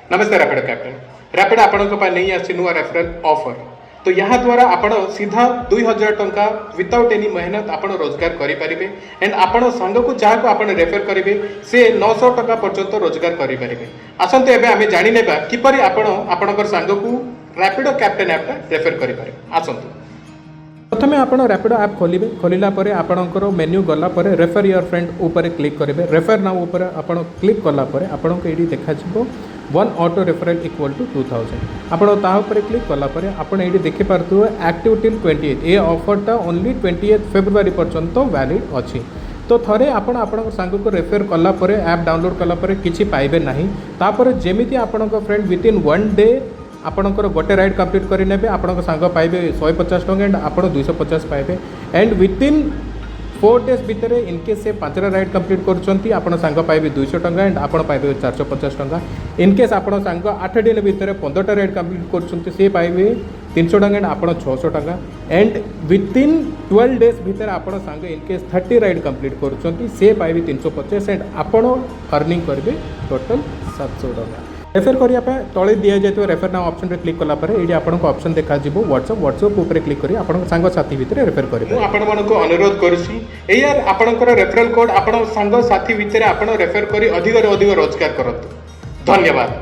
नमस्ते rapid captain. Rapid आपणक नहीं आसी नुआ रेफरल ऑफर। तो यहाँ द्वारा आपण सीधा 2000 टंका विदाउट एनी मेहनत आपण रोजगार करेंगे एंड आपण सांग को जहाँ को आपण रेफर करेंगे से 900 टका पर्यंत रोजगार करेंगे। आसतु एवं आम जाने किपर आपण सांग को रैपिड कैप्टन ऐपटा रेफर करेंगे। आसतु प्रथम आप रैपिड ऐप खोलिए। खोलला आपणकर मेन्यू गला रेफर योर फ्रेंड ऊपर क्लिक करेंगे। रेफर नाउ ऊपर आप क्लिक कलापर आपको ये देखा 1 ऑटो रेफरल इक्वल टू 2000 आपड़ क्लिक कलापर आप ये देखिपे एक्टिव टिल 28 ये ऑफरटा ओनली 28 फेब्रुआरी पर्यंत वैलिड अच्छी। तो थरे आपण सांग को रेफर कलापर ऐप डाउनलोड कलापर किसी पाइबे नहीं। तापर जेमिति आपण फ्रेंड विदिन 1 डे आपणकर गोटे राइड कंप्लीट करेंगे आपण सांग पाइबे 150 टंका एंड आप 250 पाइबे एंड विदिन 4 डेज भितर इनकेस से 5 राइड कंप्लीट कर सांग पाइबे 200 टंका एंड आप पाइबे 450 टंका। इनकेस आप सांग 8 दिन भितर 15टा राइड कंप्लीट कर पाइबे 300 टंका एंड आप 600 टंका एंड विदिन 12 डेज भितर आप सांग इनकेस 30 राइड कंप्लीट कर पाइबे 350 एंड आप अर्निंग करेंगे टोटल 700 टंका। रेफर करने तले दि जाए रेफर नाउ ऑप्शन रे क्लिक कलापर ये आपको ऑप्शन देखा व्हाट्सएप ऊपर क्लिक कर आप सांग साथी भितर रेफर करेंगे। आपको अनुरोध करुँची यार आपंकर रेफरल कोड आप सांग साथी भितर आप रेफर कर अधिक रोजगार करतु। धन्यवाद।